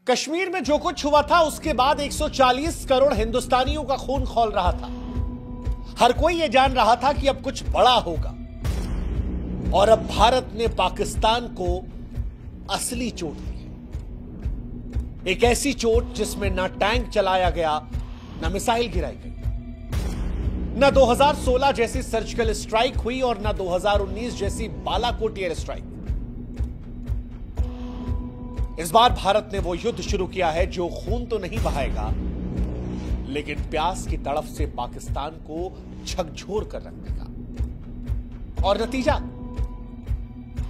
कश्मीर में जो कुछ हुआ था उसके बाद 140 करोड़ हिंदुस्तानियों का खून खौल रहा था। हर कोई यह जान रहा था कि अब कुछ बड़ा होगा और अब भारत ने पाकिस्तान को असली चोट दी है। एक ऐसी चोट जिसमें ना टैंक चलाया गया, ना मिसाइल गिराई गई, ना 2016 जैसी सर्जिकल स्ट्राइक हुई और ना 2019 जैसी बालाकोट एयर स्ट्राइक। इस बार भारत ने वो युद्ध शुरू किया है जो खून तो नहीं बहाएगा, लेकिन प्यास की तड़फ से पाकिस्तान को झकझोर कर रख देगा। और नतीजा,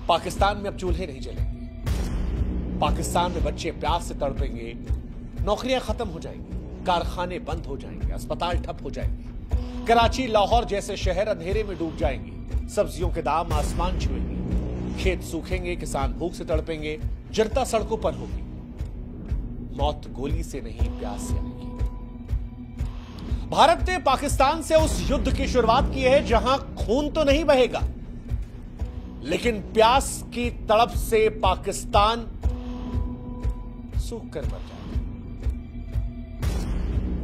पाकिस्तान में अब चूल्हे नहीं जलेंगे, पाकिस्तान में बच्चे प्यास से तड़पेंगे, नौकरियां खत्म हो जाएंगी, कारखाने बंद हो जाएंगे, अस्पताल ठप हो जाएंगे, कराची लाहौर जैसे शहर अंधेरे में डूब जाएंगे, सब्जियों के दाम आसमान छुएंगे, खेत सूखेंगे, किसान भूख से तड़पेंगे, जनता सड़कों पर होगी। मौत गोली से नहीं, प्यास से आएगी। भारत ने पाकिस्तान से उस युद्ध की शुरुआत की है जहां खून तो नहीं बहेगा, लेकिन प्यास की तड़प से पाकिस्तान सूख कर मर जाएगा,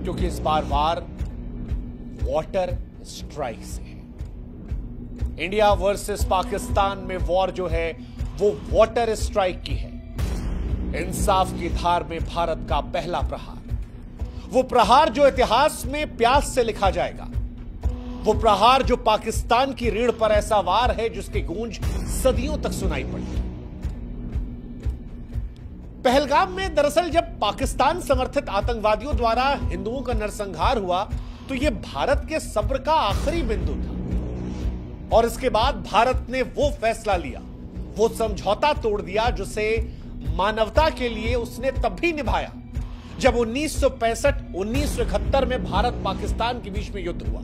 क्योंकि इस बार वार वाटर स्ट्राइक से है। इंडिया वर्सेस पाकिस्तान में वॉर जो है वो वाटर स्ट्राइक की है। इंसाफ की धार में भारत का पहला प्रहार, वो प्रहार जो इतिहास में प्यास से लिखा जाएगा, वो प्रहार जो पाकिस्तान की रीढ़ पर ऐसा वार है जिसकी गूंज सदियों तक सुनाई पड़ी। पहलगाम में दरअसल जब पाकिस्तान समर्थित आतंकवादियों द्वारा हिंदुओं का नरसंहार हुआ तो यह भारत के सब्र का आखिरी बिंदु था। और इसके बाद भारत ने वो फैसला लिया, वो समझौता तोड़ दिया जिसे मानवता के लिए उसने तब भी निभाया जब 1965-1971 में भारत पाकिस्तान के बीच में युद्ध हुआ,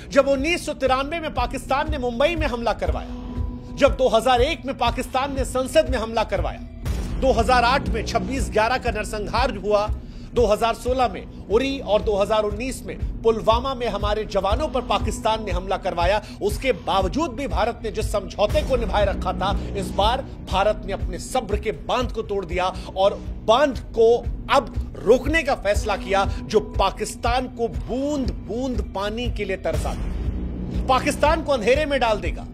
जब 1993 में पाकिस्तान ने मुंबई में हमला करवाया, जब 2001 में पाकिस्तान ने संसद में हमला करवाया, 2008 में 26/11 का नरसंहार हुआ, 2016 में उरी और 2019 में पुलवामा में हमारे जवानों पर पाकिस्तान ने हमला करवाया। उसके बावजूद भी भारत ने जिस समझौते को निभाए रखा था, इस बार भारत ने अपने सब्र के बांध को तोड़ दिया और बांध को अब रोकने का फैसला किया जो पाकिस्तान को बूंद बूंद पानी के लिए तरसा देगा, पाकिस्तान को अंधेरे में डाल देगा,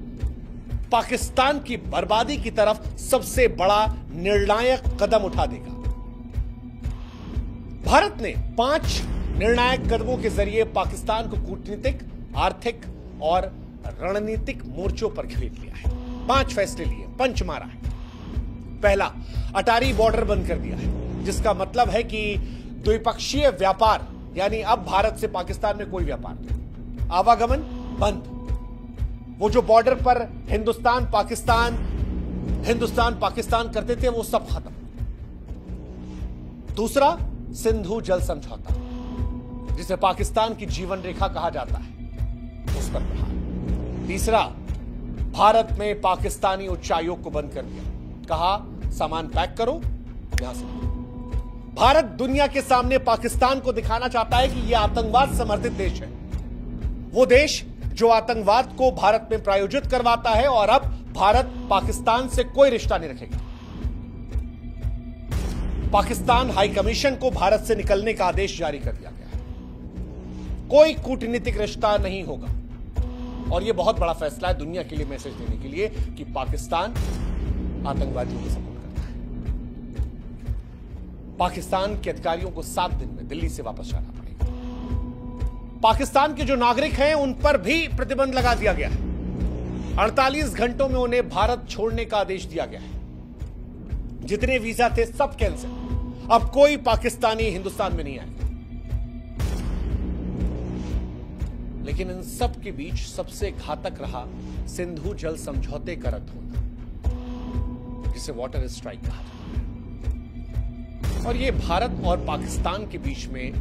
पाकिस्तान की बर्बादी की तरफ सबसे बड़ा निर्णायक कदम उठा देगा। भारत ने 5 निर्णायक कदमों के जरिए पाकिस्तान को कूटनीतिक, आर्थिक और रणनीतिक मोर्चों पर घेर लिया है। 5 फैसले लिए, पंच मारा है। पहला, अटारी बॉर्डर बंद कर दिया है, जिसका मतलब है कि द्विपक्षीय व्यापार, यानी अब भारत से पाकिस्तान में कोई व्यापार नहीं, आवागमन बंद। वो जो बॉर्डर पर हिंदुस्तान पाकिस्तान करते थे वो सब खत्म। दूसरा, सिंधु जल समझौता, जिसे पाकिस्तान की जीवन रेखा कहा जाता है, उस पर प्रहार। तीसरा, भारत में पाकिस्तानी उच्चायोग को बंद कर दिया, कहा सामान पैक करो, यहां से। भारत दुनिया के सामने पाकिस्तान को दिखाना चाहता है कि यह आतंकवाद समर्थित देश है, वो देश जो आतंकवाद को भारत में प्रायोजित करवाता है, और अब भारत पाकिस्तान से कोई रिश्ता नहीं रखेगा। पाकिस्तान हाई कमीशन को भारत से निकलने का आदेश जारी कर दिया गया है, कोई कूटनीतिक रिश्ता नहीं होगा। और यह बहुत बड़ा फैसला है दुनिया के लिए मैसेज देने के लिए कि पाकिस्तान आतंकवादियों को सपोर्ट करता है। पाकिस्तान के अधिकारियों को 7 दिन में दिल्ली से वापस जाना पड़ेगा। पाकिस्तान के जो नागरिक हैं उन पर भी प्रतिबंध लगा दिया गया है। 48 घंटों में उन्हें भारत छोड़ने का आदेश दिया गया है। जितने वीजा थे सब कैंसिल, अब कोई पाकिस्तानी हिंदुस्तान में नहीं आएगा। लेकिन इन सब के बीच सबसे घातक रहा सिंधु जल समझौते का रद्द होना, जिसे वाटर स्ट्राइक कहा जाता है। और यह भारत और पाकिस्तान के बीच में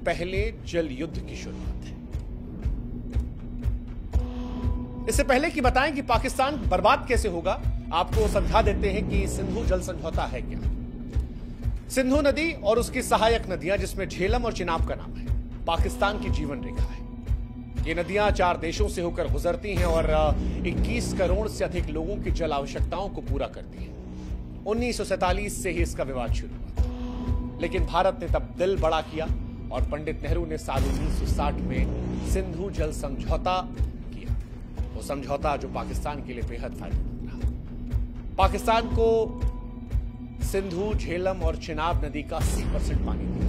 पहले जल युद्ध की शुरुआत है। इससे पहले कि बताएं कि पाकिस्तान बर्बाद कैसे होगा, आपको समझा देते हैं कि सिंधु जल समझौता है क्या। सिंधु नदी और उसकी सहायक नदियां, जिसमें झेलम और चिनाब का नाम है, पाकिस्तान की जीवन रेखा है। ये नदियां 4 देशों से होकर गुजरती हैं और 21 करोड़ से अधिक लोगों की जल आवश्यकताओं को पूरा करती हैं। 1947 से ही इसका विवाद शुरू हुआ था, लेकिन भारत ने तब दिल बड़ा किया और पंडित नेहरू ने साल 1960 में सिंधु जल समझौता किया। वो समझौता जो पाकिस्तान के लिए बेहद फायदेमंद रहा। पाकिस्तान को सिंधु, झेलम और चिनाब नदी का 80% पानी दिया।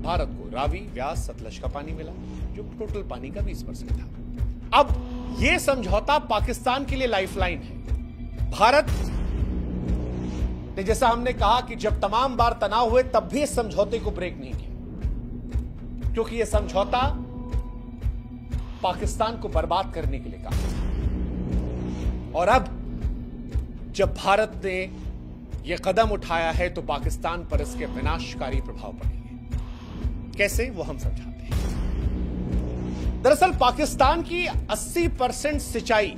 भारत को रावी, व्यास, सतलज का पानी मिला जो टोटल पानी का 20% था। अब यह समझौता पाकिस्तान के लिए लाइफलाइन है। भारत ने, जैसा हमने कहा कि जब तमाम बार तनाव हुए तब भी इस समझौते को ब्रेक नहीं किया, क्योंकि यह समझौता पाकिस्तान को बर्बाद करने के लिए कहा। और अब जब भारत ने यह कदम उठाया है तो पाकिस्तान पर इसके विनाशकारी प्रभाव पड़ेंगे। कैसे, वो हम समझाते हैं। दरअसल पाकिस्तान की 80% सिंचाई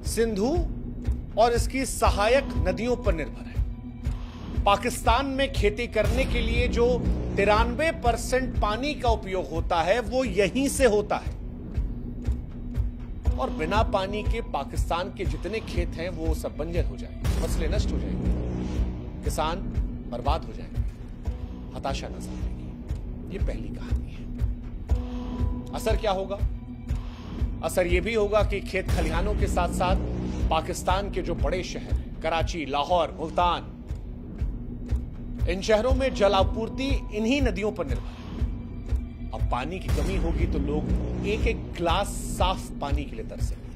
सिंधु और इसकी सहायक नदियों पर निर्भर है। पाकिस्तान में खेती करने के लिए जो 93% पानी का उपयोग होता है वो यहीं से होता है। और बिना पानी के पाकिस्तान के जितने खेत हैं वो सब बंजर हो जाएंगे, फसलें नष्ट हो जाएंगी, किसान बर्बाद हो जाएंगे, हताशा नजर आएगी। ये पहली कहानी है। असर क्या होगा? असर यह भी होगा कि खेत खलिहानों के साथ साथ पाकिस्तान के जो बड़े शहर हैं, कराची, लाहौर, मुल्तान, इन शहरों में जल आपूर्ति इन्हीं नदियों पर निर्भर है। अब पानी की कमी होगी तो लोग एक एक गिलास साफ पानी के लिए तरसेंगे।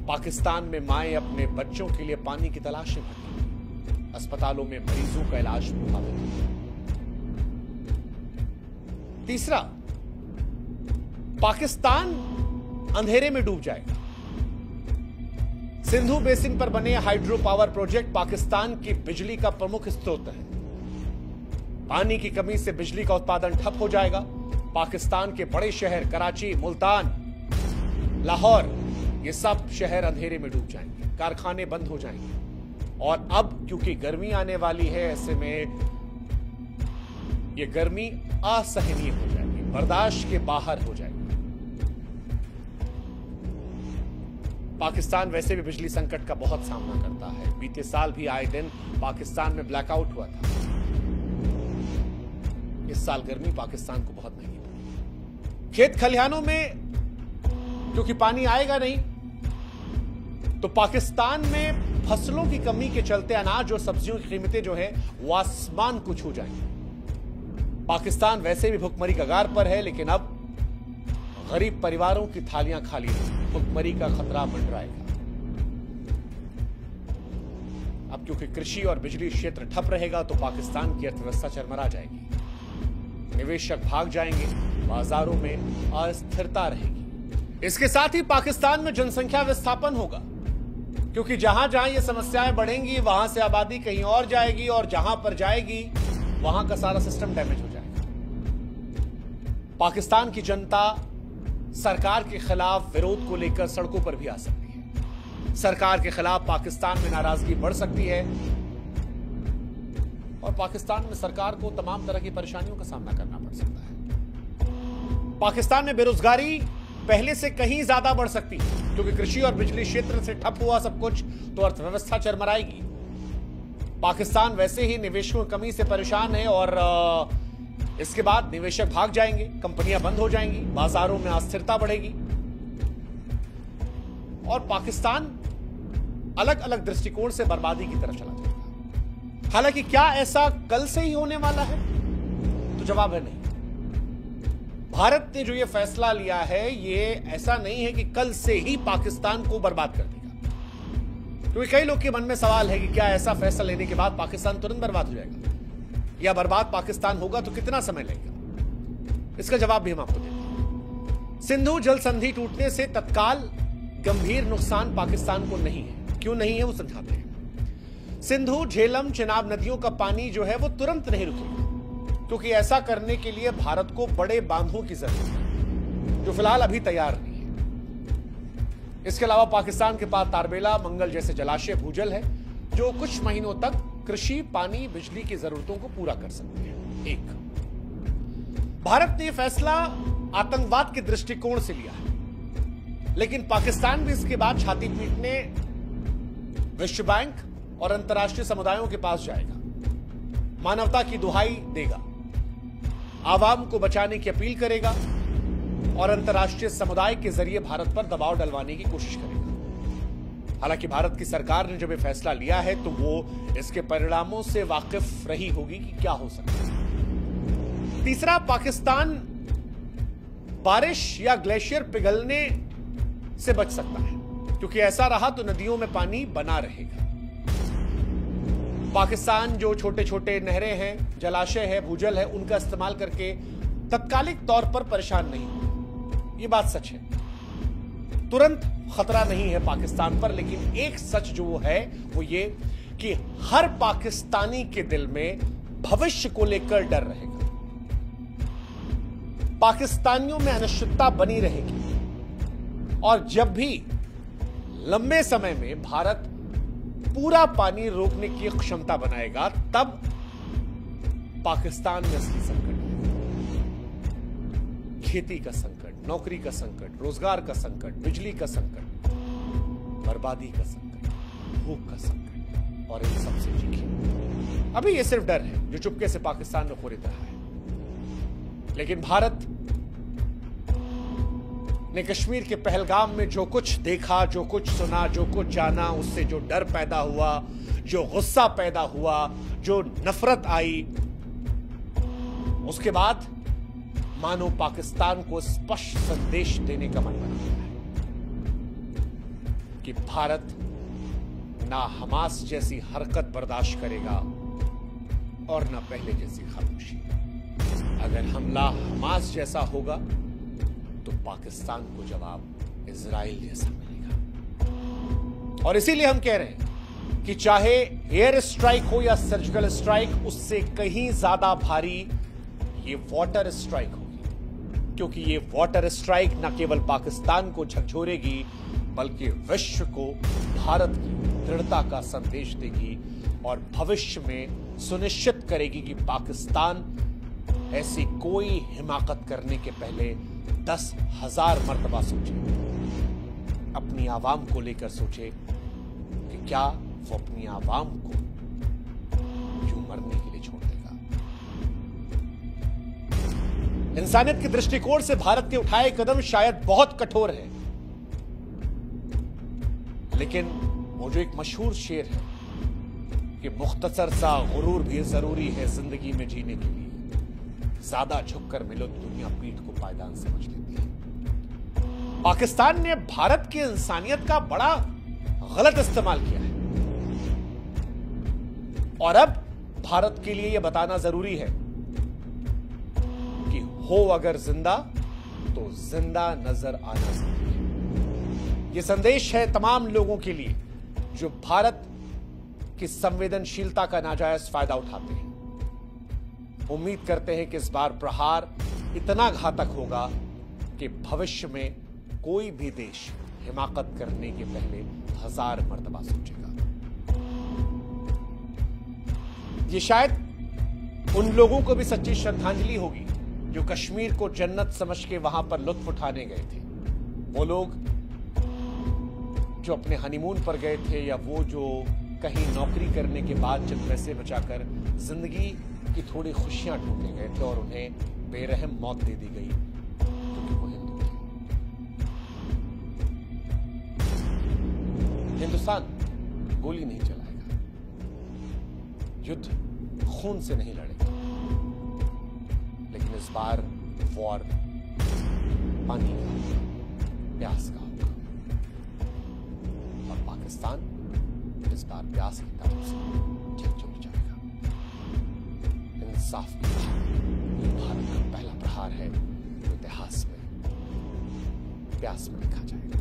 पाकिस्तान में माएं अपने बच्चों के लिए पानी की तलाश में भटकेंगी। अस्पतालों में मरीजों का इलाज प्रभावित होगा। तीसरा, पाकिस्तान अंधेरे में डूब जाएगा। सिंधु बेसिन पर बने हाइड्रो पावर प्रोजेक्ट पाकिस्तान की बिजली का प्रमुख स्रोत है। पानी की कमी से बिजली का उत्पादन ठप हो जाएगा। पाकिस्तान के बड़े शहर कराची, मुल्तान, लाहौर, ये सब शहर अंधेरे में डूब जाएंगे, कारखाने बंद हो जाएंगे। और अब क्योंकि गर्मी आने वाली है, ऐसे में ये गर्मी असहनीय हो जाएगी, बर्दाश्त के बाहर हो जाएगी। पाकिस्तान वैसे भी बिजली संकट का बहुत सामना करता है। बीते साल भी आए दिन पाकिस्तान में ब्लैकआउट हुआ था। इस साल गर्मी पाकिस्तान को बहुत महंगी पड़ी। खेत खलिहानों में क्योंकि पानी आएगा नहीं, तो पाकिस्तान में फसलों की कमी के चलते अनाज और सब्जियों की कीमतें जो है वो आसमान को छू जाएंगी। पाकिस्तान वैसे भी भुखमरी कगार पर है, लेकिन अब गरीब परिवारों की थालियां खाली रहेंगी, भुखमरी का खतरा मंडराएगा। अब क्योंकि कृषि और बिजली क्षेत्र ठप रहेगा तो पाकिस्तान की अर्थव्यवस्था चरमरा जाएगी, निवेशक भाग जाएंगे, बाजारों में अस्थिरता रहेगी। इसके साथ ही पाकिस्तान में जनसंख्या विस्थापन होगा, क्योंकि जहां जहां ये समस्याएं बढ़ेंगी वहां से आबादी कहीं और जाएगी, और जहां पर जाएगी वहां का सारा सिस्टम डैमेज हो जाएगा। पाकिस्तान की जनता सरकार के खिलाफ विरोध को लेकर सड़कों पर भी आ सकती है। सरकार के खिलाफ पाकिस्तान में नाराजगी बढ़ सकती है, और पाकिस्तान में सरकार को तमाम तरह की परेशानियों का सामना करना पड़ सकता है। पाकिस्तान में बेरोजगारी पहले से कहीं ज्यादा बढ़ सकती है, क्योंकि कृषि और बिजली क्षेत्र से ठप हुआ सब कुछ तो अर्थव्यवस्था चरमराएगी। पाकिस्तान वैसे ही निवेशकों की कमी से परेशान है, और इसके बाद निवेशक भाग जाएंगे, कंपनियां बंद हो जाएंगी, बाजारों में अस्थिरता बढ़ेगी, और पाकिस्तान अलग अलग दृष्टिकोण से बर्बादी की तरफ चला जाएगा। हालांकि क्या ऐसा कल से ही होने वाला है? तो जवाब है नहीं। भारत ने जो ये फैसला लिया है, ये ऐसा नहीं है कि कल से ही पाकिस्तान को बर्बाद कर देगा, क्योंकि कई लोग के मन में सवाल है कि क्या ऐसा फैसला लेने के बाद पाकिस्तान तुरंत बर्बाद हो जाएगा, या बर्बाद पाकिस्तान होगा तो कितना समय लगेगा? इसका जवाब भी हम आपको देते हैं। सिंधु जल संधि टूटने से तत्काल गंभीर नुकसान पाकिस्तान को नहीं है। क्यों नहीं है वो समझाते हैं। सिंधु, झेलम, चिनाब नदियों का पानी जो है वो तुरंत नहीं रुकेगा, क्योंकि ऐसा करने के लिए भारत को बड़े बांधों की जरूरत है, जो फिलहाल अभी तैयार नहीं है। इसके अलावा पाकिस्तान के पास तारबेला, मंगल जैसे जलाशय भूजल है, जो कुछ महीनों तक कृषि, पानी, बिजली की जरूरतों को पूरा कर सकते हैं। एक, भारत ने फैसला आतंकवाद के दृष्टिकोण से लिया है, लेकिन पाकिस्तान भी इसके बाद छाती पीटने विश्व बैंक और अंतर्राष्ट्रीय समुदायों के पास जाएगा, मानवता की दुहाई देगा, आवाम को बचाने की अपील करेगा और अंतर्राष्ट्रीय समुदाय के जरिए भारत पर दबाव डलवाने की कोशिश करेगा। हालांकि भारत की सरकार ने जब यह फैसला लिया है तो वो इसके परिणामों से वाकिफ रही होगी कि क्या हो सकता है। तीसरा, पाकिस्तान बारिश या ग्लेशियर पिघलने से बच सकता है, क्योंकि ऐसा रहा तो नदियों में पानी बना रहेगा। पाकिस्तान जो छोटे छोटे नहरें हैं, जलाशय है, भूजल है, उनका इस्तेमाल करके तत्कालिक तौर पर परेशान नहीं हो, ये बात सच है। तुरंत खतरा नहीं है पाकिस्तान पर, लेकिन एक सच जो है वो ये कि हर पाकिस्तानी के दिल में भविष्य को लेकर डर रहेगा। पाकिस्तानियों में अनिश्चितता बनी रहेगी और जब भी लंबे समय में भारत पूरा पानी रोकने की क्षमता बनाएगा, तब पाकिस्तान में असली संकट है। खेती का संकट, नौकरी का संकट, रोजगार का संकट, बिजली का संकट, बर्बादी का संकट, भूख का संकट और इन सबसे चीखें। अभी ये सिर्फ डर है जो चुपके से पाकिस्तान में खरीद रहा है, लेकिन भारत ने कश्मीर के पहलगाम में जो कुछ देखा, जो कुछ सुना, जो कुछ जाना, उससे जो डर पैदा हुआ, जो गुस्सा पैदा हुआ, जो नफरत आई, उसके बाद मानो पाकिस्तान को स्पष्ट संदेश देने का मन बना है कि भारत ना हमास जैसी हरकत बर्दाश्त करेगा और ना पहले जैसी खामोशी। अगर हमला हमास जैसा होगा तो पाकिस्तान को जवाब इजराइल जैसा मिलेगा। और इसीलिए हम कह रहे हैं कि चाहे एयर स्ट्राइक हो या सर्जिकल स्ट्राइक, उससे कहीं ज्यादा भारी ये वाटर स्ट्राइक होगी, क्योंकि ये वाटर स्ट्राइक न केवल पाकिस्तान को झकझोरेगी बल्कि विश्व को भारत की दृढ़ता का संदेश देगी और भविष्य में सुनिश्चित करेगी कि पाकिस्तान ऐसी कोई हिमाकत करने के पहले 10,000 मर्तबा सोचे, अपनी आवाम को लेकर सोचे कि क्या वो अपनी आवाम को यूं मरने के लिए छोड़ देगा। इंसानियत के दृष्टिकोण से भारत के उठाए कदम शायद बहुत कठोर है, लेकिन वो जो एक मशहूर शेर है कि मुख्तसर सा गुरूर भी जरूरी है जिंदगी में जीने के लिए, ज्यादा झुककर मिलो तो दुनिया पीठ को पायदान समझ लेती है। पाकिस्तान ने भारत की इंसानियत का बड़ा गलत इस्तेमाल किया है और अब भारत के लिए यह बताना जरूरी है कि हो अगर जिंदा तो जिंदा नजर आना जरूरी है। यह संदेश है तमाम लोगों के लिए जो भारत की संवेदनशीलता का नाजायज फायदा उठाते हैं। उम्मीद करते हैं कि इस बार प्रहार इतना घातक होगा कि भविष्य में कोई भी देश हिमाकत करने के पहले 1000 मर्तबा सोचेगा। ये शायद उन लोगों को भी सच्ची श्रद्धांजलि होगी जो कश्मीर को जन्नत समझ के वहां पर लुत्फ उठाने गए थे। वो लोग जो अपने हनीमून पर गए थे या वो जो कहीं नौकरी करने के बाद चंद पैसे बचाकर जिंदगी की थोड़ी खुशियां ढूंढने गए थे और उन्हें बेरहम मौत दे दी गई क्योंकि वो हिंदू थे। हिंदुस्तान गोली नहीं चलाएगा, युद्ध खून से नहीं लड़ेगा, लेकिन इस बार वॉर पानी का होगा, प्यास का होगा और पाकिस्तान इस बार प्यास की तरफ से झकझोर जाएगा। इंसाफ की ये भारत का पहला प्रहार है जो इतिहास में प्यास में लिखा जाएगा।